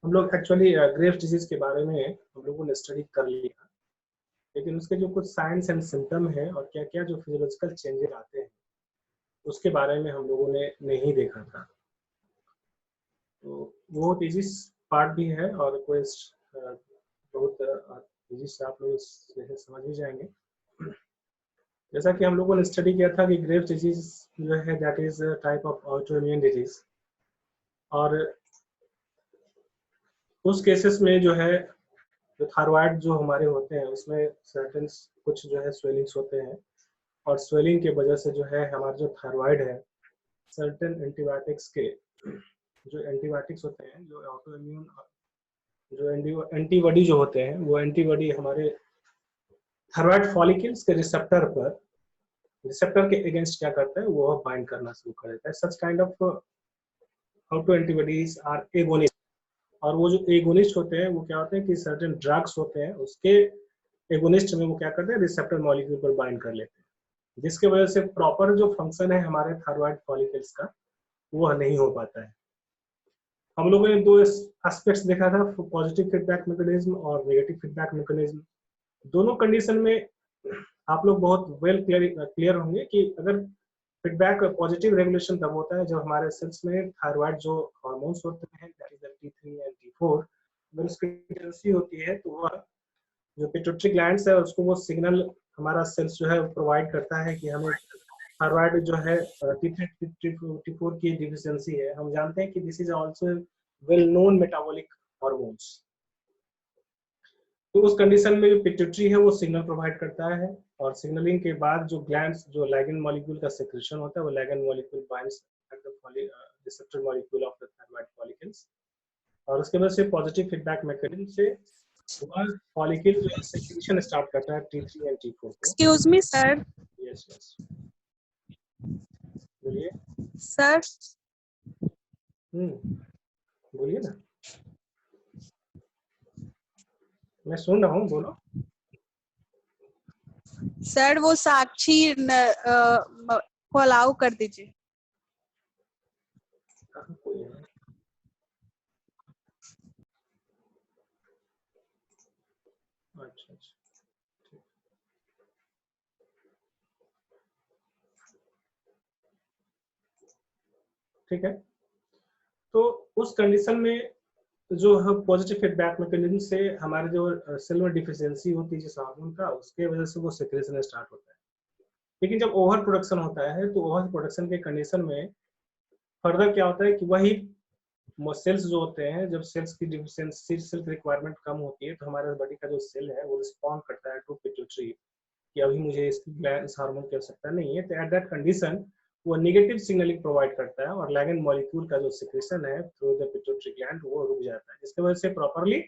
हम लोग actually Graves disease के बारे में हम लोगों ने स्टडी कर लिया, लेकिन उसके जो कुछ साइंस एंड सिम्टम है और क्या क्या जो फिजियोलॉजिकल चेंजेस आते हैं उसके बारे में हम लोगों ने नहीं देखा था। तो वो इजी पार्ट भी है और कोई बहुत इजी से आप लोग समझ भी जाएंगे। जैसा कि हम लोगों ने स्टडी किया था कि ग्रेव्स डिजीज जो है that is type of autoimmune disease, और उस केसेस में जो है जो थायराइड जो हमारे होते हैं उसमें सर्टेन कुछ जो है स्वेलिंग्स होते हैं, और स्वेलिंग के वजह से जो है हमारा जो थायराइड है सर्टेन एंटीबायोटिक्स के जो एंटीबायोटिक्स होते हैं जो ऑटोइम्यून जो एंटीबॉडी जो होते हैं वो एंटीबॉडी हमारे थायराइड फॉलिकल्स के रिसेप्टर के अगेंस्ट क्या करता है वो बाइंड करना शुरू कर देता है। Such kind of auto antibodies are agonist, और वो जो एगोनिस्ट होते हैं वो क्या होते हैं कि सर्टेन ड्रग्स होते हैं उसके एगोनिस्ट में वो क्या करते हैं रिसेप्टर मॉलिक्यूल पर बाइंड कर लेते हैं, जिसके वजह से प्रॉपर जो फंक्शन है हमारे थायराइड फॉलिकल्स का वो नहीं हो पाता है। हम लोगों ने दो एस्पेक्ट्स देखा था, पॉजिटिव फीडबैक मैकेनिज्म और नेगेटिव फीडबैक मैकेनिज्म। दोनों कंडीशन में आप लोग बहुत वेल क्लियर होंगे कि अगर फीडबैक पॉजिटिव रेगुलेशन तब होता है जब हमारे सेल्स में थायराइड जो हार्मोन्स होते हैं that is T3 and T4 अगर उसकी डेफिशिएंसी होती है तो वह जो पिट्यूटरी ग्लैंड्स है उसको वो सिग्नल हमारा सेल्स जो है प्रोवाइड करता है कि हमें थायराइड जो है T3 T4 की डिफिशियंसी है। हम जानते हैं कि this is also well known metabolic hormones. तो उस कंडीशन में जो पिट्यूटरी है वो सिग्नल प्रोवाइड करता है, और सिग्नलिंग के बाद जो ग्लैंड्स जो लिगैंड मॉलिक्यूल का सेक्रेशन होता है वो ligand molecule binds at the receptor molecule of the thyroid follicles, और उसके बाद से पॉजिटिव फीडबैक मैकेनिज्म से वह फॉलिकल जो है सेक्रेशन स्टार्ट करता है T3 एंड T4 को। Excuse me sir. Yes yes बोलिए। सर बोलिए ना, मैं सुन रहा हूँ, बोलो। सर वो साक्षी को अलाउ कर दीजिए। कोई है? अच्छा अच्छा ठीक है। तो उस कंडीशन में जो है पॉजिटिव फीडबैक मैकेनिज्म से हमारे जो सेल में डिफिशियंसी होती है जिस हार्मोन का उसके वजह से वो सेक्रेशन स्टार्ट होता है। लेकिन जब ओवर प्रोडक्शन होता है तो ओवर प्रोडक्शन के कंडीशन में फर्दर क्या होता है कि वही सेल्स जो होते हैं जब सेल्स की डिफिशियंसी सेल रिक्वायरमेंट कम होती है तो हमारे बॉडी का जो सेल है वो रिस्पॉन्ड करता है टू पिट्यूटरी कि अभी मुझे इस हार्मोन की आवश्यकता नहीं है। तो एट दैट कंडीशन वो नेगेटिव सिग्नलिंग प्रोवाइड करता है और लिगैंड मॉलिक्यूल का जो सिक्रेशन है थ्रू द पिट्यूटरी ग्लैंड वो रुक जाता है, जिसकी वजह से प्रॉपर्ली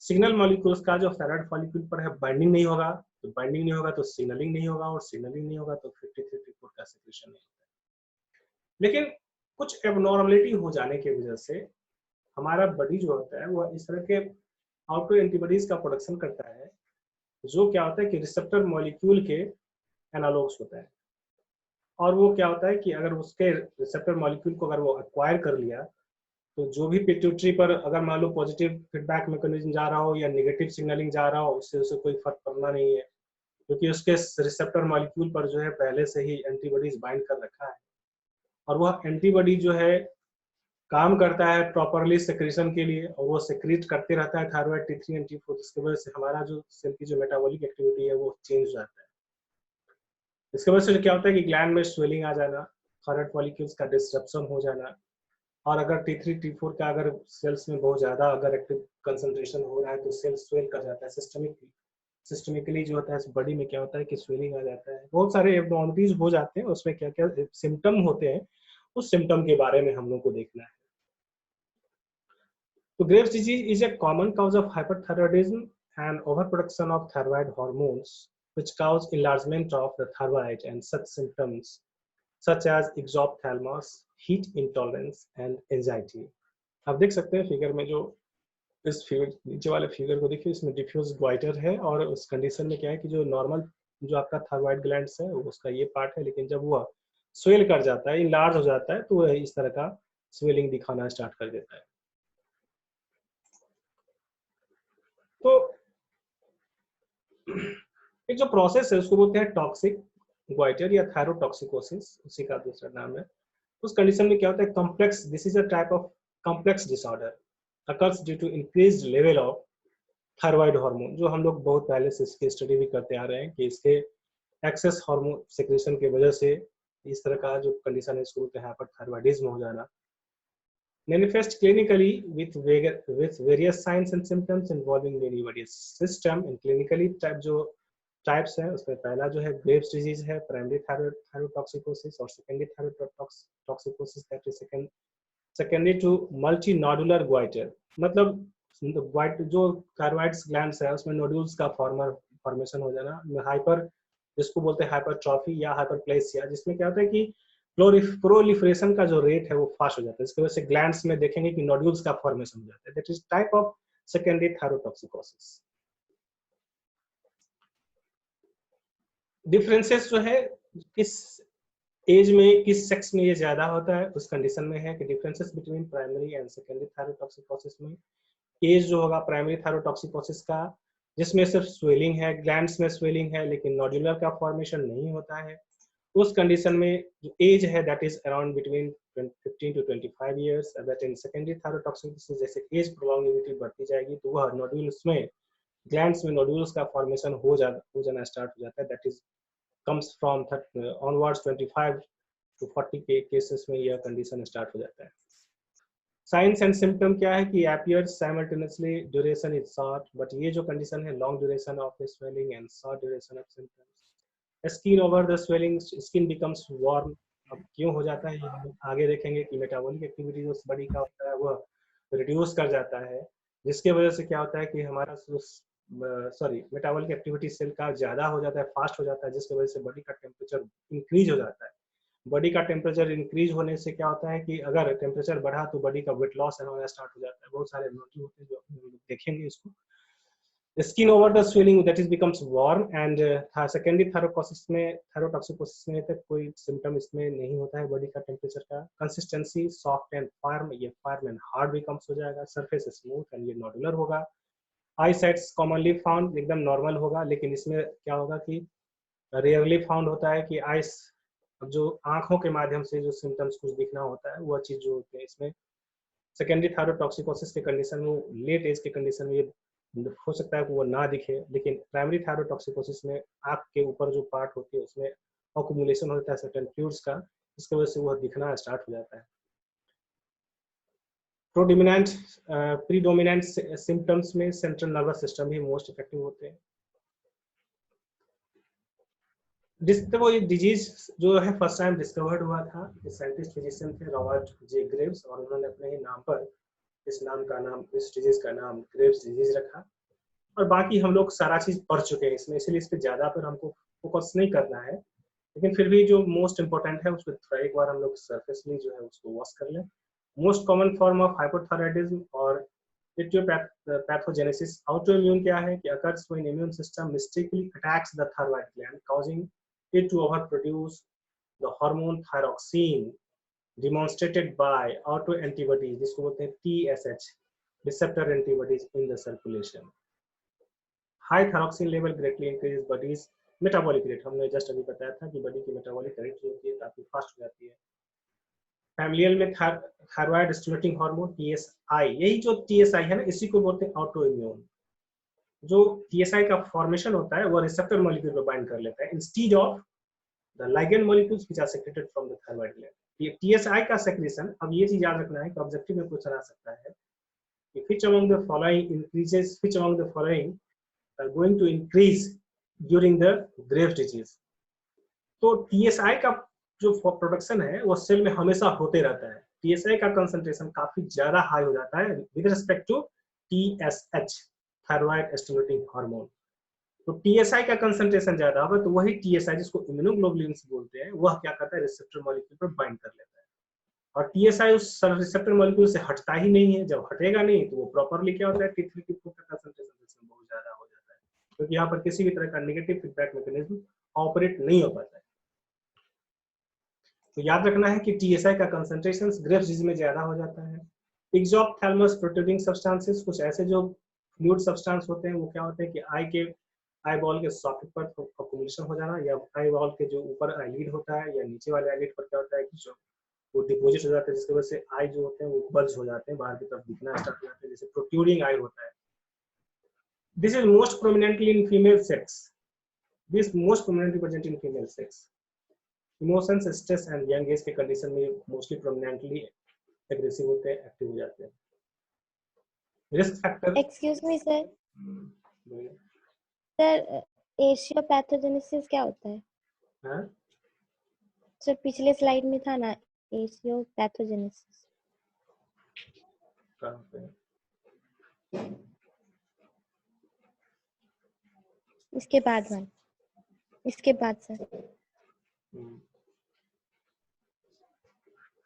सिग्नल मॉलिक्यूल्स का जो थायराइड फॉलिक्यूल पर है बाइंडिंग नहीं होगा, तो बाइंडिंग नहीं होगा तो सिग्नलिंग नहीं होगा, और सिग्नलिंग नहीं होगा तो 53-54 का सिक्रेशन नहीं होगा। लेकिन कुछ एबनॉर्मलिटी हो जाने की वजह से हमारा बॉडी जो होता है वो इस तरह के ऑटो एंटीबॉडीज का प्रोडक्शन करता है जो क्या होता है कि रिसेप्टर मॉलिक्यूल के एनालॉग्स होता है, और वो क्या होता है कि अगर उसके रिसेप्टर मॉलिक्यूल को अगर वो एक्वायर कर लिया तो जो भी पिट्यूटरी पर अगर मान लो पॉजिटिव फीडबैक मैकेनिज्म जा रहा हो या नेगेटिव सिग्नलिंग जा रहा हो उससे उसे कोई फर्क पड़ना नहीं है, क्योंकि उसके रिसेप्टर मॉलिक्यूल पर जो है पहले से ही एंटीबॉडीज बाइंड कर रखा है, और वह एंटीबॉडी जो है काम करता है प्रॉपरली सेक्रेशन के लिए, और वो सेक्रेट करते रहता है थायराइड T3 एंड T4, जिसकी वजह से हमारा जो सेल की जो मेटाबॉलिक एक्टिविटी है वो चेंज हो जाता है। इसकी वजह से क्या होता है कि ग्लैंड में स्वेलिंग आ जाना, थायराइड फॉलिकल्स का डिस्ट्रप्शन हो जाना, और अगर T3 T4 का अगर सेल्स में बहुत ज्यादा अगर एक्टिव कंसंट्रेशन हो रहा है तो सेल स्वेल कर जाता है सिस्टमिकली जो होता है बॉडी में क्या होता है कि स्वेलिंग आ जाता है, बहुत सारे एब्नॉर्मलिटीज हो जाते हैं। उसमें क्या क्या सिम्टम होते हैं उस सिम्टम के बारे में हम लोग को देखना है। तो Graves' disease is a common cause of hyperthyroidism and overproduction of thyroid hormones, which cause enlargement of the thyroid and such symptoms such as exophthalmos, heat intolerance and anxiety. आप देख सकते हैं फिगर में जो इस फिगर नीचे वाले figure को देखिए, इसमें डिफ्यूज ग्वाइटर है, और उस कंडीशन में क्या है कि जो नॉर्मल जो आपका थायराइड ग्लैंड्स है उसका ये पार्ट है, लेकिन जब वह स्वेल कर जाता है, इनलार्ज हो जाता है, तो वह इस तरह का स्वेलिंग दिखाना स्टार्ट कर देता है। तो एक जो प्रोसेस है उसको बोलते हैं टॉक्सिक ग्वाइटर या थायरोटॉक्सिकोसिस, उसी का दूसरा नाम है। उस कंडीशन में क्या होता है, complex, this is a type of complex disorder occurs due to increased level of thyroid hormone, जो हम लोग बहुत पहले से इसकी स्टडी भी करते आ रहे हैं कि इसके एक्सेस हार्मोन सेक्रेशन की वजह से इस तरह का जो कंडीशन है इसको बोलते हैं हाइपरथायरॉयडिज्म हो जाना। Manifest clinically with various signs and symptoms involving many various system and clinically type जो टाइप्स है उसमें पहला जो है ग्रेव्स डिजीज है, प्राइमरी थायरोटॉक्सिकोसिस और secondary thyrotoxicosis, that is secondary to multi nodular goitre, मतलब जो थायराइड्स ग्लैंड्स है उसमें नोड्यूल्स का फॉर्मेशन हो जाना, हाइपर, जिसको बोलते हैं हाइपरट्रॉफी या हाइपरप्लेसिया, जिसमें क्या होता है कि प्रोलिफरेशन का जो रेट है वो फास्ट हो जाता है, इसकी वजह से ग्लैंड्स में देखेंगे कि नोड्यूल्स का फॉर्मेशन हो जाता है, that is type of secondary thyrotoxicosis. Differences जो है किस एज में किस सेक्स में ये ज्यादा होता है उस कंडीशन में है कि differences between primary and secondary thyrotoxicosis में एज जो होगा प्राइमरी थायरोटॉक्सिकोसिस का, जिसमें सिर्फ स्वेलिंग है, ग्लैंड्स में स्वेलिंग है लेकिन नोडुलर का फॉर्मेशन नहीं होता है, उस कंडीशन में जो एज है that is around between 15 to 25 years. That in secondary thyrotoxicosis जैसे एज प्रोलॉन्गिविटी बढ़ती जाएगी तो वह नोड्यूल्स में, ग्लैंड्स में नोड्यूल्स का फॉर्मेशन हो जाना स्टार्ट हो जाता है, that is comes from onwards 25 to 40 के केसेस में यह कंडीशन स्टार्ट हो जाता है। साइंस एंड सिम्टम क्या है कि appears simultaneously, duration is short, but ये जो कंडीशन है long duration of the swelling and short duration of symptoms। Skin over the swelling, skin becomes warm। अब क्यों हो जाता है ये हम आगे देखेंगे कि मेटाबॉलिक एक्टिविटी उस बॉडी का होता है वह रिड्यूस कर जाता है, जिसके वजह से क्या होता है कि हमारा मेटाबॉलिक एक्टिविटी सेल का ज्यादा हो जाता है, फास्ट हो जाता है, जिसकी वजह से बॉडी का टेम्परेचर इंक्रीज हो जाता है। बॉडी का टेम्परेचर इंक्रीज होने से क्या होता है कि अगर टेम्परेचर बढ़ा तो बॉडी का वेट लॉस होना स्टार्ट हो जाता है, बहुत सारे मोटिव होते हैं जो हम लोग देखेंगे इसको। Skin over the swelling that is becomes warm and secondary thyrotoxicosis में तक कोई सिम्टम इसमें नहीं होता है बॉडी का टेम्परेचर का। कंसिस्टेंसी सॉफ्ट एंड फार्म, ये फार्म एंड हार्ड बिकम्स हो जाएगा। सरफेस स्मूथ एंड ये नॉडुलर होगा। आई साइट्स कॉमनली फाउंड, एकदम नॉर्मल होगा, लेकिन इसमें क्या होगा कि रेयरली फाउंड होता है कि आइस, जो आंखों के माध्यम से जो सिम्टम्स कुछ दिखना होता है वह चीज जो होती है इसमें सेकेंडरी थायरोटॉक्सिकोसिस के कंडीशन में, लेट एज के कंडीशन में ये हो सकता है कि वो ना दिखे, लेकिन प्राइमरी थायरोटॉक्सिकोसिस में आंख के ऊपर जो पार्ट होती है उसमें अक्यूमुलेशन होता है सर्टेन फ्लूइड्स का, इसकी वजह से वह दिखना स्टार्ट हो जाता है। प्रीडोमिनेंट सिम्टम्स में सेंट्रल नर्वस सिस्टम ही मोस्ट इफेक्टिव होते हैं। वो ये डिजीज जो है फर्स्ट टाइम डिस्कवर्ड हुआ था, साइंटिस्ट फिजिशियन थे रॉबर्ट जे ग्रेव्स, और उन्होंने अपने ही नाम पर इस डिजीज का नाम ग्रेव्स डिजीज रखा। और बाकी हम लोग सारा चीज पढ़ चुके हैं इसमें, इसलिए इस पे ज्यादा पर हमको फोकस नहीं करना है, लेकिन फिर भी जो मोस्ट इंपॉर्टेंट है उसको थोड़ा एक बार हम लोग सरफेसली जो है उसको वॉश कर लें। Most common form of hypothyroidism और पैथोजेनेसिस, ऑटोइम्यून क्या है कि occurs when immune system mistakenly attacks the thyroid gland causing it to overproduce the hormone thyroxine demonstrated by autoantibodies, जिसको बोलते हैं TSH receptor antibodies in the circulation। High thyroxine level greatly increases body's metabolic rate, हमने just अभी बताया था कि body की metabolic rate जो होती है काफी फास्ट हो जाती है। फैमिलियल में थायराइड स्टिमुलेटिंग हार्मोन TSI, यही जो TSI है ना इसी को बोलते हैं ऑटो इम्यून। जो TSI का फॉर्मेशन होता है वो रिसेप्टर मॉलिक्यूल पे बाइंड कर लेता है instead of the ligand molecules which are secreted from the thyroid gland. ये TSI का सेक्रेशन, अब ये चीज याद रखना है कि ऑब्जेक्टिव में पूछा जा सकता है कि which among the following are going to increase during the Graves disease। तो TSI का जो प्रोडक्शन है वो सेल में हमेशा होते रहता है। TSI का कंसंट्रेशन काफी ज्यादा हाई हो जाता है with respect to TSH thyroid stimulating hormone. तो TSI का कंसंट्रेशन ज्यादा होगा तो वही TSI जिसको इम्यूनोग्लोबुलिन्स बोलते हैं वह क्या करता है रिसेप्टर मॉलिक्यूल पर बाइंड कर लेता है, और TSI उस रिसेप्टर मॉलिक्यूल से हटता ही नहीं है। जब हटेगा नहीं तो वो प्रॉपर्ली क्या होता है T3 T4 का कंसंट्रेशन बहुत ज्यादा हो जाता है, क्योंकि यहाँ पर किसी भी तरह का नेगेटिव फीडबैक मैकेनिज्म ऑपरेट नहीं हो पाता है। तो याद रखना है कि TSI का कंसंट्रेशन ग्रेव्स डिजीज में ज्यादा हो जाता है। एक्सोप्थैल्मस प्रोट्रूडिंग सब्सटेंसेस, कुछ ऐसे जो फ्लूइड सब्सटेंस होते हैं वो क्या होते हैं कि आई बॉल के सॉकेट पर अक्यूमुलेशन हो जाना, या आई बॉल के जो ऊपर आईलिड होता है या नीचे वाले आईलिड पर क्या होता है कि जो वो डिपोजिट हो जाता है, जिसकी वजह से आई जो होते हैं वो बल्ज हो जाते हैं, बाहर की तरफ दिखना स्टार्ट हो जाते हैं, जैसे प्रोट्रूडिंग आई होता है। This is most prominently in female sex, this most prominently present in female sex. Emotions, stress and young age के कंडीशन में मोस्टली प्रोमिनेंटली एग्रेसिव होते हैं, एक्टिव हो जाते हैं। Risk factor, excuse me sir, sir aetiopathogenesis क्या होता है? हाँ सर पिछले स्लाइड में था ना एशियोपैथोजेनेसिस। कहाँ पे? इसके बाद वन, इसके बाद सर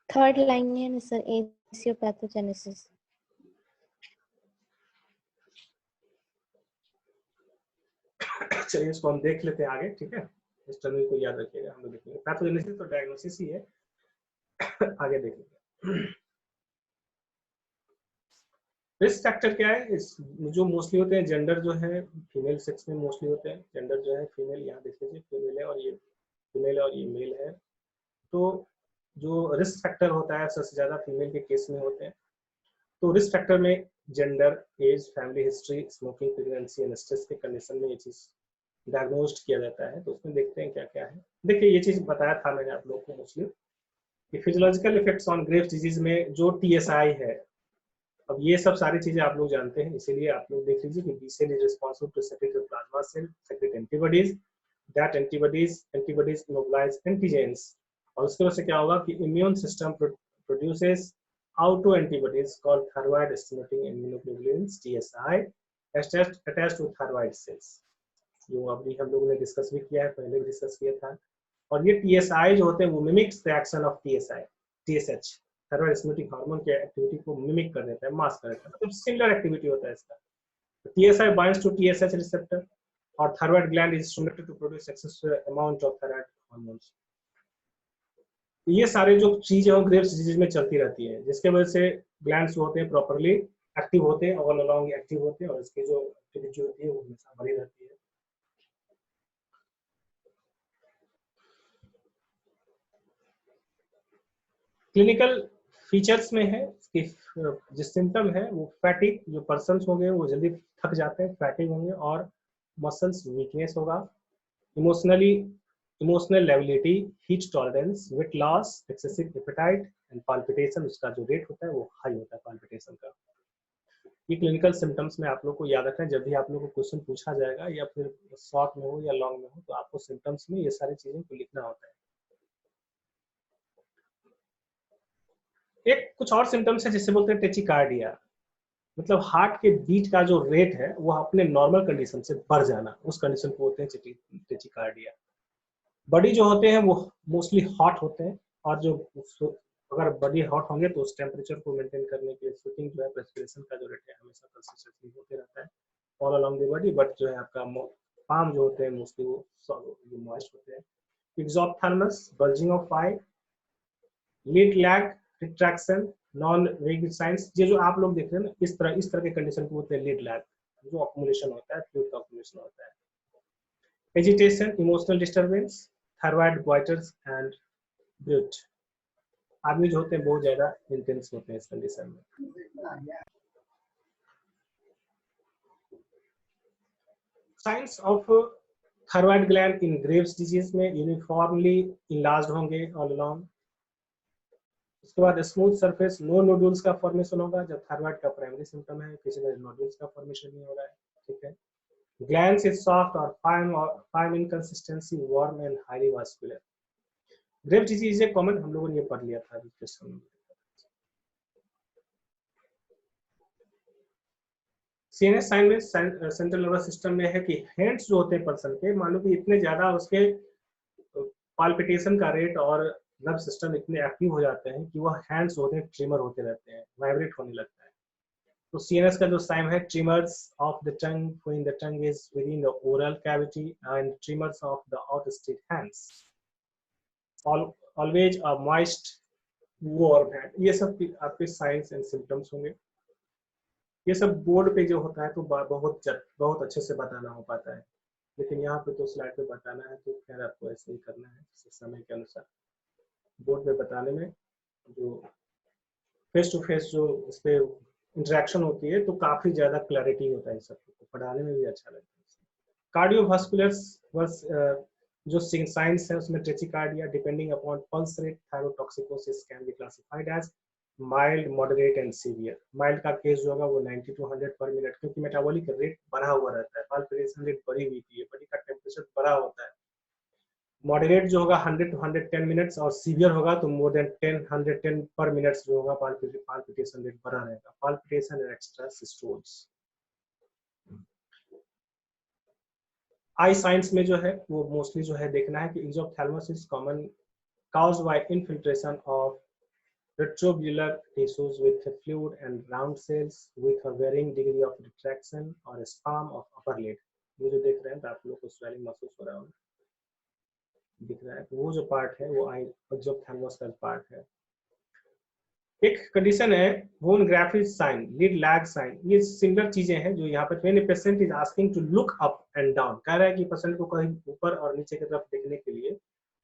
थर्ड लाइन में है ना सर एशियोपैथोजेनेसिस। चलिए इसको हम देख लेते हैं आगे, ठीक है। इस टर्म को याद रखिएगा, हम लोग देखेंगे। पैथोजेनेसिस तो डायग्नोसिस ही है, आगे देखेंगे। रिस्क फैक्टर क्या है? इस जो मोस्टली होते हैं जेंडर जो है फीमेल सेक्स में मोस्टली होते हैं, जेंडर जो है फीमेल, यहाँ देख लीजिए फीमेल है और ये फीमेल है और ये मेल है। तो जो रिस्क फैक्टर होता है सबसे ज्यादा फीमेल के केस में होते हैं। तो रिस्क फैक्टर में gender, age, family history, smoking, pregnancy and stress के कंडीशन में ये चीज डायग्नोस्ड किया जाता है। तो उसमें देखते हैं क्या क्या है। देखिए ये चीज बताया था मैंने आप लोगों को मोस्टली कि physiological effects on Graves disease में जो टीएसआई है, अब ये सब सारी चीजें आप लोग जानते हैं, इसीलिए आप लोग देख लीजिए कि B cell is responsible to secrete plasma cell, secrete antibodies, that antibodies mobilise antigens, और उसके वजह से क्या होगा कि immune system produces auto antibodies called thyroid stimulating immunoglobulins TSI attached to thyroid cells, जो अभी हम लोगों ने डिस्कस भी किया है, पहले भी डिस्कस किया था। और ये TSI जो होते हैं वो mimics the action of TSH, thyroid stimulating hormone के एक्टिविटी को मिमिक कर देता है, मास्क कर देता है, मतलब सिमिलर एक्टिविटी होता है इसका। तो TSI binds to TSH receptor और thyroid gland is stimulated to produce excessive amount of thyroid hormones। ये सारे जो चीजें और ग्रेव्स डिजीज में चलती रहती है, जिसके वजह से ग्लैंड्स होते हैं प्रॉपर्ली एक्टिव होते हैं, ऑल अलोंग एक्टिव होते हैं, और इसकी जो एक्टिविटी होती है वो हमेशा बनी रहती है। क्लिनिकल फीचर्स में है कि जो सिम्टम है वो फैटिक, जो पर्सन्स होंगे वो जल्दी थक जाते हैं, फैटिक होंगे, और मसल्स वीकनेस होगा, emotional lability, heat tolerance, weight loss, excessive appetite and palpitation, उसका जो रेट होता है वो हाई होता है पाल्पिटेशन का। ये क्लिनिकल सिम्टम्स में आप लोग को याद रखना है, जब भी आप लोग को क्वेश्चन पूछा जाएगा या फिर शॉर्ट में हो या लॉन्ग में हो, तो आपको सिम्टम्स में ये सारी चीजें को लिखना होता है। एक कुछ और सिम्टम्स है जिसे बोलते हैं टेचिकार्डिया, मतलब हार्ट के बीट का जो रेट है वो अपने नॉर्मल कंडीशन से बढ़ जाना, उस कंडीशन को बोलते हैं टेचिकार्डिया। बॉडी जो होते हैं वो मोस्टली हॉट होते हैं, और जो अगर बॉडी हॉट होंगे तो उस टेम्परेचर को मेंटेन करने के लिए स्वेटिंग जो है, रेस्पिरेशन का जो रेट है हमेशा कंसिस्टेंटली होते रहता है all along the body, but जो है आपका पाम जो होते हैं मोस्टली वो मॉइस्ट होते हैं। Exophthalmos, bulging of eye, lid lag, retraction, non वेगिड साइंस, ये जो आप लोग देख रहे हैं ना, इस तरह के कंडीशन को बोलते हैं लिड लैग, जो अक्यूमुलेशन होता है, फ्लूइड का अक्यूमुलेशन होता है। Agitation, emotional disturbance, thyroid goitres and bruit, आदमी जो होते हैं बहुत ज्यादा इंटेंस होते हैं इस कंडीशन में। Science of thyroid gland in Graves disease में यूनिफॉर्मली इनलार्ज्ड होंगे ऑल अलोंग। उसके बाद स्मूथ सरफेस, नो नोडुल्स का फॉर्मेशन होगा, जब थायराइड का प्राइमरी सिम्टम है, किसी में नोडुल्स का फॉर्मेशन नहीं हो रहा है, ठीक है। ग्लैंड्स इज सॉफ्ट और fine in consistency, warm and highly vascular. Grave disease है कॉमन, हम लोगों ने ये पढ़ लिया था अभी क्वेश्चन में। सीएनएस साइन में सेंट्रल नर्वस सिस्टम में है कि हैंड्स जो होते हैं पर्सन के, मान लो कि इतने ज्यादा उसके पाल्पिटेशन का रेट और नर्व सिस्टम इतने एक्टिव हो जाते हैं कि वह हैंड्स होते हैं ट्रिमर होते रहते हैं, वाइब्रेट होने लगता है। तो सीएनएस का जो साइन है, tremors of the tongue when the tongue is within the oral cavity and tremors of the outstretched hands, always a moist warm hand, ये सब आपके साइंस एंड सिम्टम्स होंगे। ये सब बोर्ड पे जो होता है तो बहुत अच्छे से बताना हो पाता है, लेकिन यहाँ पे तो स्लाइड पे बताना है तो खैर आपको ऐसे ही करना है समय के अनुसार। बोर्ड पे बताने में जो फेस टू फेस जो इस पे इंटरेक्शन होती है तो काफी ज्यादा क्लैरिटी होता है, सबको पढ़ाने में भी अच्छा लगता है। कार्डियोवास्कुलर जो साइंस है उसमें tachycardia depending upon pulse rate thyrotoxicosis can be classified as mild, moderate and severe. Mild का केस जो होगा वो 90 to 100 पर मिनट, क्योंकि मेटाबॉलिक रेट बढ़ा हुआ रहता है, पाल्पिटेशन रेट बढ़ी हुई है, बॉडी का टेम्परेचर बढ़ा होता है। मॉडरेट जो होगा 100 to 110 मिनट्स, और सीवियर होगा तो मोर देन 110 पर मिनट्स जो होगा पाल्पिटेशन रेट बढ़ा रहेगा। Palpitation and extra systoles. Eye signs में जो है वो मोस्टली जो है देखना है कि exophthalmos is common caused by infiltration of retrobular tissues with a fluid and round cells with a varying degree of retraction or spasm of upper lid। ये जो देख रहे हैं तो आप लोग को स्वेलिंग महसूस हो रहा होगा, दिख रहा है, तो वो जो पार्ट है वो इज़ोप्थैल्मस का पार्ट है। एक कंडीशन है von graphic sign, lid lag sign. ये सिमिलर चीजें हैं जो यहाँ पर when patient is asking to look up and down, कह रहा है कि पेशेंट को कहीं ऊपर और नीचे की तरफ देखने के लिए,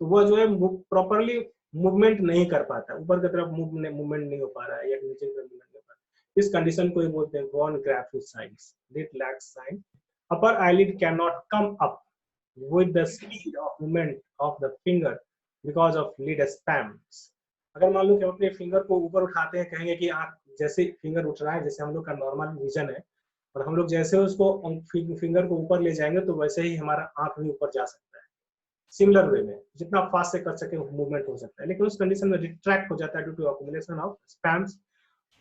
तो वह जो है प्रॉपरली मूवमेंट नहीं कर पाता, ऊपर की तरफ मूवमेंट नहीं हो पा रहा है या नीचे की तरफ मूवमेंट नहीं हो पा रहा है। इस कंडीशन को ही बोलते हैं von graphic signs, lid lag sign. Upper eyelid can not come up with the speed of movement of the finger because of lid spasms। अगर मान लो कि हम अपने फिंगर को ऊपर उठाते हैं, कहेंगे कि आंख जैसे फिंगर उठ रहा है, जैसे हम लोग का नॉर्मल विजन है, और हम लोग जैसे उसको फिंगर को ऊपर ले जाएंगे तो वैसे ही हमारा आंख भी ऊपर जा सकता है, सिमिलर वे में जितना फास्ट से कर सके मूवमेंट हो सकता है। लेकिन उस कंडीशन में रिट्रैक्ट हो जाता है due to accumulation of spasms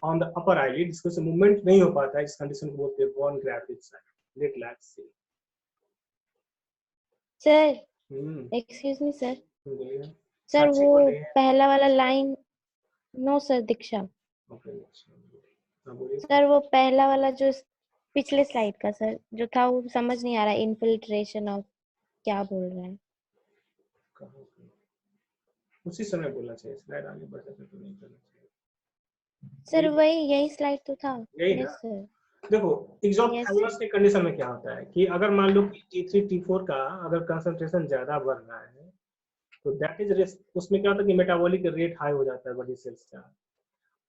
on the upper eyelid, जिसको से मूवमेंट नहीं हो पाता है। इस कंडीशन को बोलते हैं von graphic sign, lid lag sign. Sir excuse me sir, sir वो पहला वाला line, no sir Diksha, sir वो पहला वाला जो पिछले स्लाइड का सर जो था वो समझ नहीं आ रहा, इन्फिल्ट्रेशन ऑफ क्या बोल रहा है। उसी समय बोलना चाहिए, स्लाइड आगे बढ़ जाता तो नहीं करना चाहिए सर। वही यही स्लाइड तो था। यही ना सर देखो इज़ोप्थैल्मस के कंडीशन में क्या होता है कि अगर मान लो कि T3 T4 का अगर कंसंट्रेशन ज्यादा बढ़ रहा है तो दैट इज रिस्क। उसमें क्या होता है कि मेटाबॉलिक रेट हाई हो जाता है बॉडी सेल्स का,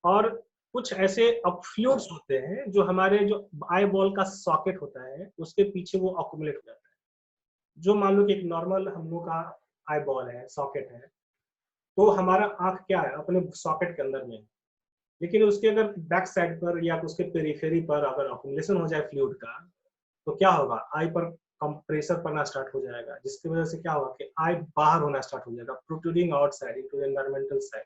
और कुछ ऐसे फ्लूइड्स होते हैं जो हमारे जो आई बॉल का सॉकेट होता है उसके पीछे वो अक्यूमुलेट हो जाता है। जो मान लो कि एक नॉर्मल हम लोग का आई बॉल है, सॉकेट है, तो हमारा आंख क्या है अपने सॉकेट के अंदर में, लेकिन उसके अगर बैक साइड पर या उसके पेरिफेरी पर अगर अक्यूमुलेशन हो जाए फ्लूइड का तो क्या होगा, आई पर कंप्रेसर पड़ना स्टार्ट हो जाएगा, जिसकी वजह से क्या होगा कि आई बाहर होना स्टार्ट हो जाएगा, protruding outside into the environmental side.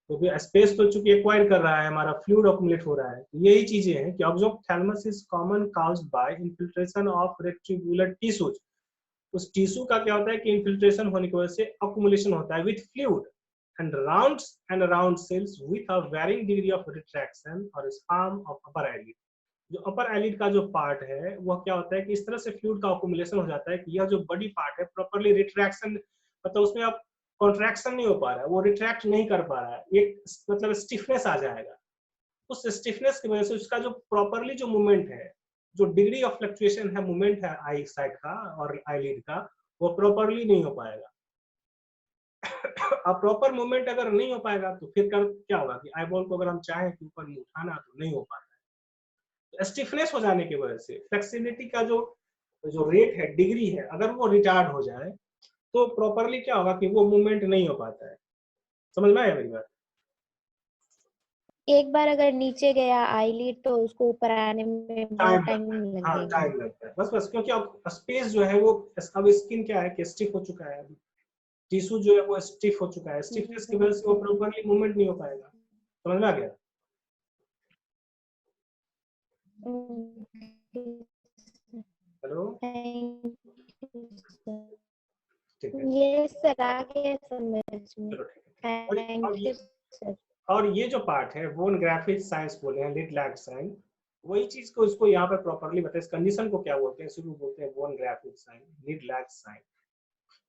तो फिर स्पेस तो चूंकि एक्वायर कर रहा है, हमारा फ्लूइड अक्यूमुलेट हो रहा है। तो यही चीजें हैं कि exophthalmos is common caused by infiltration of reticular tissues. उस टिश्यू का क्या होता है कि इन्फिल्ट्रेशन होने की वजह से अक्यूमुलेशन होता है with fluid and round cells with a varying degree of retraction or spasm of upper eyelid। जो अपर आईलिड का जो पार्ट है वह क्या होता है कि इस तरह से फ्लूइड का अक्यूमुलेशन हो जाता है कि यह जो बॉडी पार्ट है प्रॉपर्ली रिट्रैक्शन, मतलब उसमें अब कॉन्ट्रैक्शन नहीं हो पा रहा है, वो रिट्रैक्ट नहीं कर पा रहा है, एक मतलब स्टिफनेस आ जाएगा। उस स्टिफनेस की वजह से उसका जो प्रॉपर्ली जो मूवमेंट है, जो डिग्री ऑफ फ्लक्चुएशन है मूवमेंट है आई साइड का और आईलिड का, वो प्रॉपर्ली नहीं हो पाएगा। अब प्रॉपर मूवमेंट अगर नहीं हो पाएगा तो फिर क्या होगा कि आई बॉल को अगर हम चाहें कि ऊपर उठाना तो नहीं हो पाता है। तो स्टिफनेस हो जाने की वजह से फ्लेक्सिबिलिटी का जो जो रेट है, डिग्री है, अगर वो रिटार्ड हो जाए तो प्रॉपरली क्या होगा कि वो मूवमेंट नहीं हो पाता है। समझ में आया मेरी बात? एक बार अगर नीचे गया आईलिड तो उसको ऊपर आने में बहुत टाइम लगेगा। हाँ टाइम लगता है, बस क्योंकि अब स्पेस जो है वो, अब स्किन क्या है कि स्टिफ हो चुका है, टिश्यू जो है वो स्टिफ हो चुका है, स्टिफनेस की वजह से वो प्रॉपर्ली मूवमेंट नहीं हो पाएगा। समझ में आ गया? हेलो ये सर आ गया समझ में। Thank you sir. और ये जो पार्ट है वोन ग्राफिक साइंस बोले हैं, लिड लैग साइन, वही चीज को इसको यहाँ पर प्रॉपर्ली बताए। इस कंडीशन को क्या बोलते हैं, शुरू बोलते हैं von graphic sign, lid lag sign.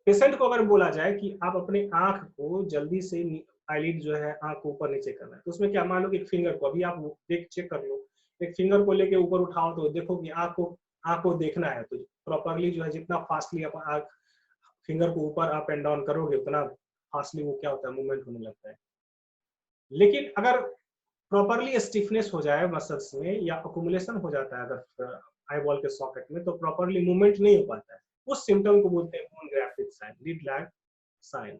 Patient को अगर बोला जाए कि आप अपने आंख को जल्दी से आईलिड जो है आंख को ऊपर नीचे करना है, तो उसमें क्या मान लो कि फिंगर को अभी आप देख चेक कर लो एक फिंगर को लेके ऊपर उठाओ तो देखो कि आँख को देखना है, तो प्रॉपरली जो है जितना फास्टली आप आँख फिंगर को ऊपर अप एंड डाउन करोगे उतना फास्टली वो क्या होता है, मूवमेंट होने लगता है। लेकिन अगर प्रॉपरली स्टिफनेस हो जाए मसल्स में या अकुमुलेशन हो जाता है अगर आई बॉल के सॉकेट में, तो प्रॉपरली मूवमेंट नहीं हो पाता है। उस सिम्टम को बोलते हैं von Graefe's sign, lid lag sign.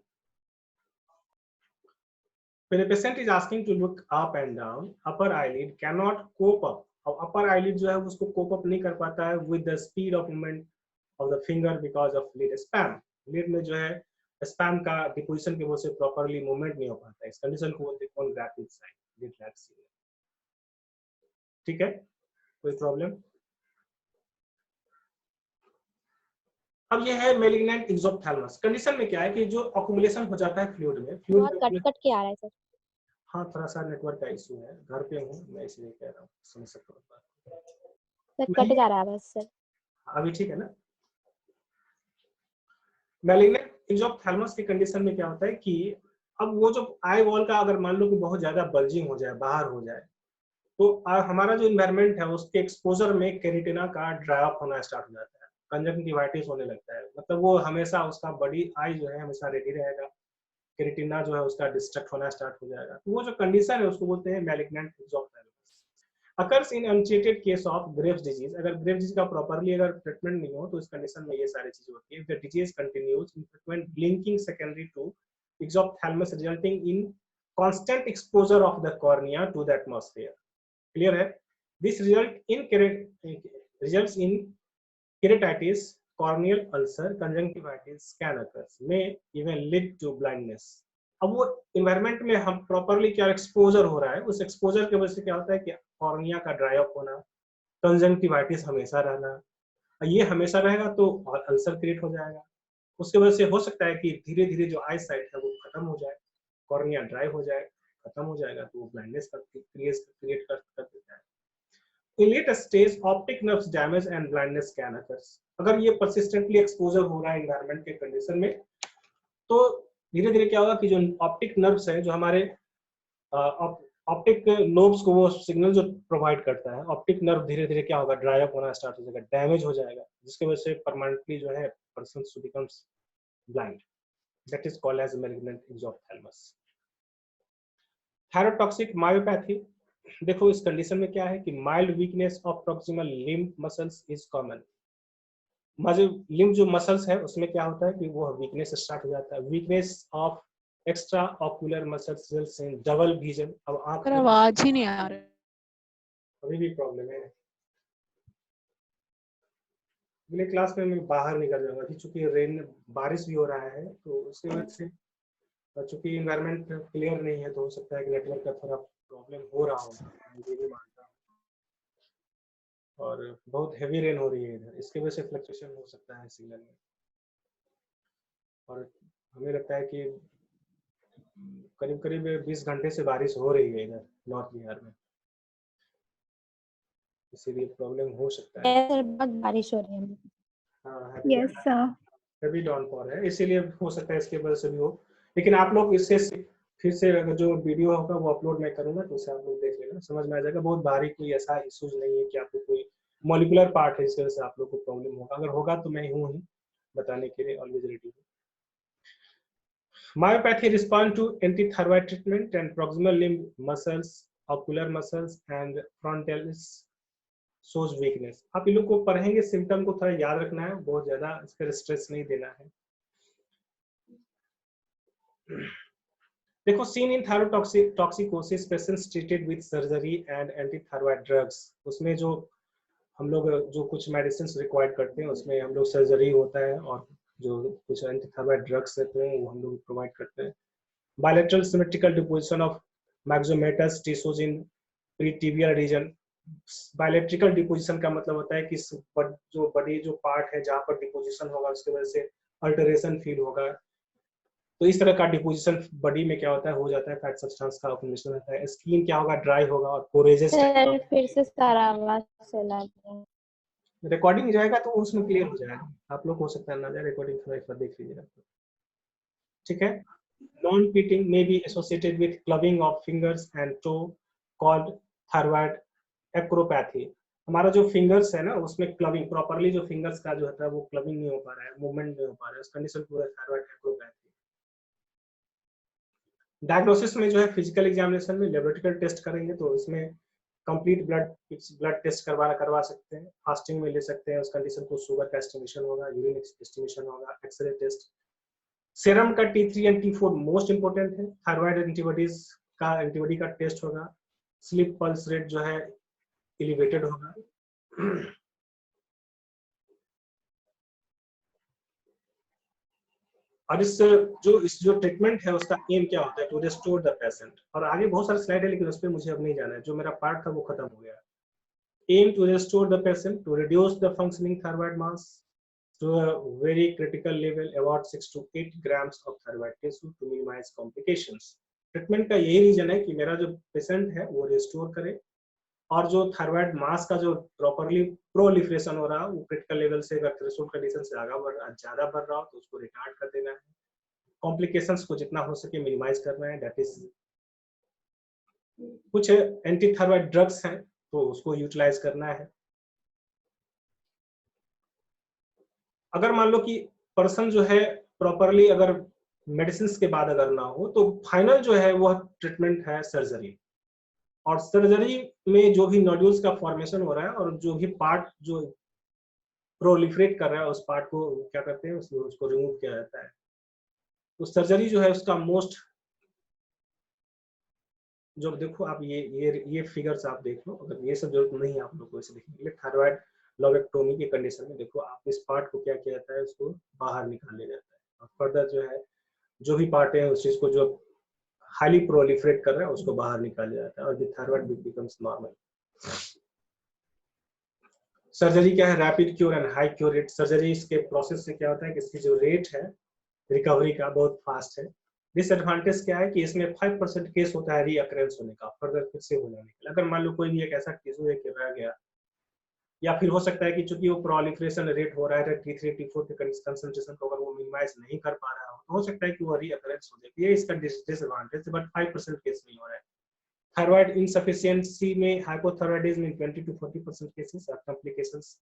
When the patient is asking to look up and down, upper eyelid cannot cope up. अब upper eyelid जो है उसको cope up नहीं कर पाता है with the speed of movement of the finger because of lid spam. Lid में जो है spam का डिपोजिशन की वजह से प्रॉपरली मूवमेंट नहीं हो पाता है। इस कंडीशन को बोलते हैं von Graefe's sign, lid lag sign. ठीक है, कोई प्रॉब्लम? अब ये है मेलिग्नेंट एक्सोप्थेल्मस। कंडीशन में क्या है कि जो अकुमुलेशन हो जाता है फ्लूइड में, बहुत कट के आ रहा है सर। हाँ, थोड़ा सा नेटवर्क का इशू है, घर पे हूँ मैं इसलिए कह रहा हूँ, समझ सकता हूँ सर, कट जा रहा है बस सर। अभी ठीक है ना? मैलिग्नेंट एक्सोप्थेल्मस की कंडीशन में क्या होता है कि अब वो जो आई वॉल का अगर मान लो कि बहुत ज्यादा बल्जिंग हो जाए, बाहर हो जाए, तो हमारा जो इन्वायरमेंट है उसके एक्सपोजर में केरेटिना का ड्राई अप होना स्टार्ट हो जाता है, कंजक्टिवाइटिस होने लगता है। मतलब वो हमेशा उसका बड़ी आई जो है हमेशा रेडी रहेगा, केरेटिना जो है उसका डिस्ट्रक्ट होना स्टार्ट हो जाएगा। तो वो जो कंडीशन है उसको बोलते हैं malignant exophthalmos. Occurs in untreated case of Graves disease. अगर ग्रेव्स डिजीज का प्रॉपर्ली अगर ट्रीटमेंट नहीं हो तो इस कंडीशन में ये सारी चीजें होती है। The disease continues infrequent blinking secondary to exophthalmos resulting in constant exposure of the cornea to the atmosphere. Clear है? This results in keratitis, corneal ulcer, conjunctivitis can occur, may even lead to blindness. अब वो environment में हम properly क्या exposure हो रहा है, उस एक्सपोजर की वजह से क्या होता है कि कॉर्निया का ड्राई अप होना, कंजंक्टिवाइटिस हमेशा रहना, ये हमेशा रहेगा तो अल्सर क्रिएट हो जाएगा। उसकी वजह से हो सकता है कि धीरे धीरे जो आई साइट है वो खत्म हो जाए, कॉर्निया ड्राई हो जाए, खत्म हो जाएगा, तो वो ब्लाइंडनेस क्रिएट कर देता है। In later stage, optic nerves damage and blindness can occur. अगर ये persistently एक्सपोजर हो रहा है इन्वायरमेंट के कंडीशन में, तो धीरे धीरे क्या होगा कि जो ऑप्टिक नर्व्स है, जो हमारे ऑप्टिक नोब्स को वो सिग्नल जो प्रोवाइड करता है, ऑप्टिक नर्व धीरे धीरे क्या होगा, ड्राई अप होना स्टार्ट हो जाएगा, डैमेज हो जाएगा, जिसकी वजह से परमानेंटली जो है person becomes blind. That is called as malignant exophthalmos. Thyrotoxic myopathy. देखो इस कंडीशन में क्या है कि mild weakness of proximal limb muscles is common. Limb जो मसल्स है उसमें क्या होता है कि वो वीकनेस स्टार्ट हो जाता है। Weakness of extra ocular muscles results in double vision. अब आंख आवाज ही नहीं आ रही, अभी भी प्रॉब्लम है। अगले क्लास में मैं बाहर निकल जाऊंगा अभी, चूंकि रेन बारिश भी हो रहा है, तो उसकी वजह से चूंकि इन्वायरमेंट क्लियर नहीं है तो हो सकता है कि नेटवर्क का थोड़ा प्रॉब्लम हो रहा हो, ये भी मानता हूँ। और बहुत हैवी रेन हो रही है इधर, इसकी वजह से फ्लक्चुएशन हो सकता है सिग्नल में। और हमें लगता है कि करीब करीब 20 घंटे से बारिश हो रही है इधर नॉर्थ बिहार में, इसीलिए प्रॉब्लम हो सकता है। सर बहुत बारिश हो रही है। हाँ, यस सर, हैवी डाउनफॉल है, इसीलिए हो सकता है इसके वजह से भी हो। लेकिन आप लोग इससे फिर से अगर जो वीडियो होगा वो अपलोड मैं करूंगा तो उसे आप लोग देख लेना, समझ में आ जाएगा। बहुत भारी कोई ऐसा इश्यूज नहीं है कि आपको कोई मॉलिक्यूलर पार्ट है इसकी वजह से आप लोग को प्रॉब्लम होगा। अगर होगा तो मैं हूँ ही बताने के लिए, ऑलवेज रेडी हूँ। Myopathy respond to antithyroid treatment and proximal limb muscles, ocular muscles and frontalis shows weakness. आप इन लोग को पढ़ेंगे, सिम्टम को थोड़ा याद रखना है, बहुत ज्यादा इस पर स्ट्रेस नहीं देना है। देखो seen in thyrotoxicosis patients treated with surgery and antithyroid drugs. उसमें जो हम लोग जो कुछ मेडिसिन रिक्वायर्ड करते हैं उसमें हम लोग सर्जरी होता है और जो कुछ एंटीथायरॉइड ड्रग्स रहते हैं वो हम लोग प्रोवाइड करते हैं। Bilateral symmetrical deposition of myxomatous tissues in pretibial region. Bilateral deposition का मतलब होता है कि जो बड़ी जो पार्ट है जहाँ पर डिपोजिशन होगा उसकी वजह से अल्टरेशन फील होगा। तो इस तरह का डिपोजिशन बॉडी में क्या होता है, हो जाता है, फैट सब्सटेंस का अक्यूमुलेशन होता है। स्किन क्या होगा, ड्राई होगा और पोरेजेस। फिर से सारा आवाज चला गया। रिकॉर्डिंग जाएगा तो उसमें क्लियर हो जाएगा, आप लोग हो सकता है ना जाए, रिकॉर्डिंग थोड़ा एक बार देख लीजिएगा, ठीक है। Non pitting may be associated with clubbing of fingers and toe called thyroid एक्रोपैथी, हमारा जो फिंगर्स है ना उसमें क्लबिंग, प्रॉपरली जो फिंगर्स का जो होता है वो क्लबिंग नहीं हो पा रहा है, मूवमेंट नहीं हो पा रहा है, उस कंडीशन को थायराइड एक्रोपैथी। डायग्नोसिस में जो है फिजिकल एग्जामिनेशन में लेबोरेटरी टेस्ट करेंगे तो इसमें कंप्लीट ब्लड टेस्ट करवा सकते हैं, फास्टिंग में ले सकते हैं, उस कंडीशन को शुगर का एस्टिमेशन होगा, यूरिन एस्टिमेशन होगा, एक्सरे टेस्ट। सीरम का T3 and T4 most important है, थायराइड एंटीबॉडीज का एंटीबॉडी का टेस्ट होगा, स्लीप पल्स रेट जो है एलिवेटेड होगा। और इस जो ट्रीटमेंट है उसका एम क्या होता है, टू रिस्टोर द पेशेंट। और आगे बहुत सारे स्लाइड है लेकिन उस पर मुझे अब नहीं जाना है, जो मेरा पार्ट था वो खत्म हो गया। Aim to restore the patient, to reduce the functioning thyroid mass to a very critical level, about 6 to 8 grams of thyroid tissue to minimize complications। Treatment का यही रीजन है कि मेरा जो पेशेंट है वो रिस्टोर करे और जो थायराइड मास का जो प्रॉपरली प्रोलिफरेशन हो रहा है वो क्रिटिकल लेवल से अगर थ्रेशोल्ड कंडीशन से ज्यादा बढ़ रहा हो तो उसको रिटार्ड कर देना है, कॉम्प्लिकेशंस को जितना हो सके मिनिमाइज करना है। दैट इज कुछ एंटी थायराइड ड्रग्स हैं तो उसको यूटिलाइज करना है। अगर मान लो कि पर्सन जो है प्रॉपरली अगर मेडिसिन के बाद अगर ना हो तो फाइनल जो है वह ट्रीटमेंट है सर्जरी। और सर्जरी में जो भी नोड्यूल्स का फॉर्मेशन हो रहा है और जो भी पार्ट जो प्रोलिफरेट कर रहा है उस पार्ट को क्या करते हैं, उसको रिमूव किया जाता है। तो सर्जरी जो है उसका मोस्ट, जो देखो आप ये फिगर्स आप देख लो, अगर ये सब जरूरत नहीं है आप लोग को इसे देखने के लिए। थायराइड लोबेक्टोमी की कंडीशन में देखो आप इस पार्ट को क्या किया जाता है, उसको बाहर निकाल लिया जाता है और फर्दर जो है जो भी पार्ट है उस चीज को जो हाईली प्रोलिफरेट कर रहा है उसको बाहर निकाल लिया जाता है और थायराइड बिकम्स नॉर्मल। सर्जरी क्या है, rapid cure and high cure rate. Surgery इसके प्रोसेस से क्या होता है कि इसकी जो रेट है रिकवरी का बहुत फास्ट है। डिसएडवांटेज क्या है कि इसमें 5% केस होता है रीअकरेंस होने का, फर्दर फिर से हो जाने का। अगर मान लो कोई भी एक ऐसा केस हो कि रह गया, या फिर हो सकता है कि चूंकि वो प्रोलिफरेशन रेट हो रहा है T3 T4 के कंसंट्रेशन को अगर वो मिनिमाइज नहीं कर पा रहा हो सकता है कि वो रीअकरेंस हो जाए। ये इसका डिसएडवांटेज है, बट 5% केस नहीं हो रहा है। थायराइड इनसफिशिएंसी में हाइपोथायराइडिज्म इन 20 to 40% केसेस और कॉम्प्लिकेशंस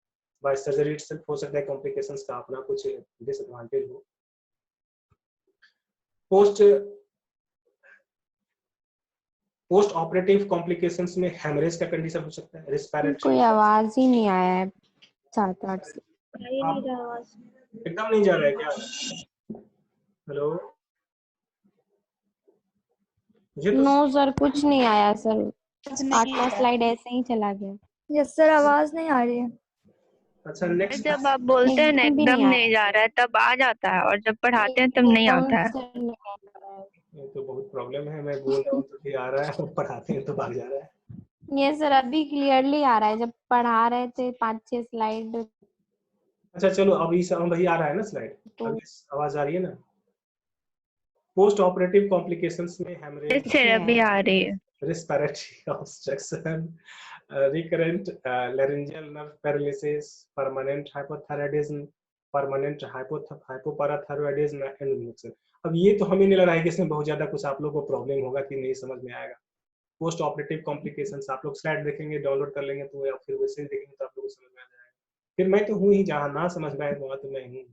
बाय सर्जरी इटसेल्फ, हो सकता है कॉम्प्लिकेशंस का अपना कुछ डिसएडवांटेज हो। पोस्ट ऑपरेटिव कॉम्प्लिकेशंस में हेमरेज का कंडीशन हो सकता है, रेस्पिरेटरी। कोई आवाज ही नहीं आया है 7-8 से। एकदम नहीं जा रहा है क्या? हेलो, नो सर कुछ नहीं आया सर, 8वां स्लाइड ऐसे ही चला गया। यस सर, आवाज नहीं आ रही है। अच्छा नेक्स्ट, जब आप बोलते हैं ना एकदम नहीं जा रहा है तब आ जाता है, और जब पढ़ाते हैं तब नहीं आता है। ये तो बहुत प्रॉब्लम है, मैं बोल रहा हूँ तो भी आ रहा है और पढ़ाते हैं तो भाग जा रहा है। ये सर अभी क्लियरली आ रहा है, जब पढ़ा रहे थे 5-6 स्लाइड। अच्छा चलो अभी वही आ रहा है ना स्लाइड, अभी आवाज आ रही है ना। पोस्ट ऑपरेटिव कॉम्प्लिकेशंस में हेमरेज, अभी आ रही है। Respiratory obstruction, recurrent laryngeal nerve paralysis, permanent hypothyroidism, permanent hypoparathyroidism and influenza. अब ये तो हमें नहीं लग रहा है कि इसमें बहुत ज्यादा कुछ आप लोगों को प्रॉब्लम होगा कि नहीं समझ में आएगा। पोस्ट ऑपरेटिव कॉम्प्लिकेशंस आप लोग स्लाइड देखेंगे, डाउनलोड कर लेंगे तो या फिर वैसे ही देखेंगे तो आप लोगों को समझ में आ जाएगा। फिर मैं तो हूँ ही, जहाँ ना समझ में आए वहाँ तो मैं हूँ।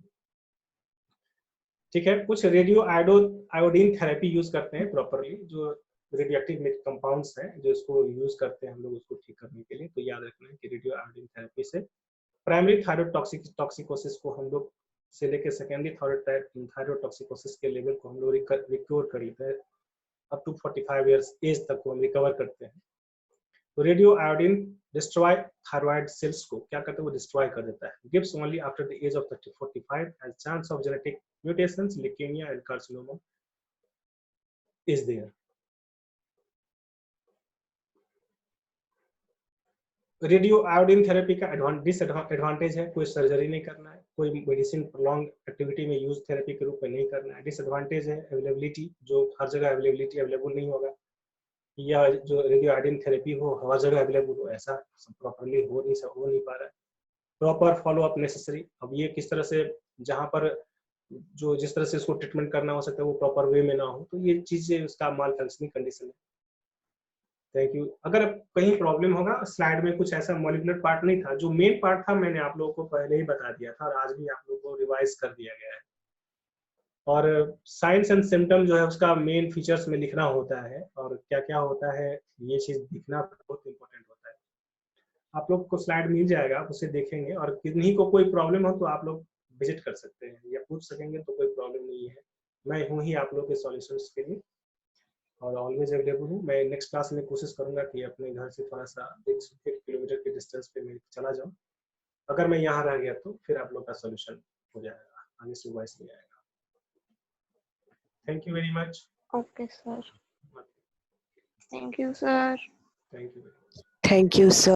ठीक है, कुछ रेडियो आयोडीन थेरेपी यूज करते हैं प्रॉपरली, जो रेडियोएक्टिव कंपाउंड्स हैं जो इसको यूज करते हैं हम लोग उसको ठीक करने के लिए। तो याद रखना है कि रेडियो आयोडीन थेरेपी से प्राइमरी थायराइड टॉक्सिकोसिस को हम लोग से लेकर सेकेंडरी थायराइड टॉक्सिकोसिस के लेवल को हम लोग रिकवर कर लेते हैं। अप टू 45 इयर्स एज तक को हम रिकवर करते हैं। तो radio iodine destroy thyroid cells को क्या करता है, वो डिस्ट्रॉय कर देता है। Gives only after the age of 30-45 and chance of genetic mutations, leukaemia and carcinoma is there. Radio iodine therapy का डिसएडवांटेज है, कोई सर्जरी नहीं करना है, कोई मेडिसिन प्रोलॉन्ग एक्टिविटी में यूज थेरेपी के रूप में नहीं करना है। डिसएडवांटेज है अवेलेबिलिटी, जो हर जगह अवेलेबल नहीं होगा, या जो रेडियो आयोडीन थेरेपी हो हर जगह अवेलेबल हो, ऐसा प्रॉपरली हो नहीं पा रहा है। Proper follow up necessary. अब ये किस तरह से, जहाँ पर जो जिस तरह से इसको ट्रीटमेंट करना हो सकता है वो प्रॉपर वे में ना हो, तो ये चीजें उसका माल फंक्शनिंग कंडीशन है। Thank you. अगर कहीं प्रॉब्लम होगा, स्लाइड में कुछ ऐसा मॉलिक्यूलर पार्ट नहीं था, जो मेन पार्ट था मैंने आप लोगों को पहले ही बता दिया था और आज भी आप लोगों को रिवाइज कर दिया गया है। और साइंस एंड सिम्टम जो है उसका मेन फीचर्स में लिखना होता है और क्या क्या होता है, ये चीज दिखना बहुत इंपॉर्टेंट होता है। आप लोग को स्लाइड मिल जाएगा, आप उसे देखेंगे और किन्हीं को कोई प्रॉब्लम हो तो आप लोग विजिट कर सकते हैं या पूछ सकेंगे, तो कोई प्रॉब्लम नहीं है। मैं हूँ ही आप लोग के सॉल्यूशंस के लिए और ऑलवेज अवेलेबल हूँ। मैं नेक्स्ट क्लास में कोशिश करूंगा कि अपने घर से थोड़ा सा 1 किलोमीटर के डिस्टेंस पे मैं चला जाऊँ। अगर मैं यहाँ रह गया तो फिर आप लोग का सोल्यूशन हो जाएगा, आगे से वॉइस नहीं आएगा। Thank you very much. Okay sir, thank you sir. Thank you. Thank you, sir.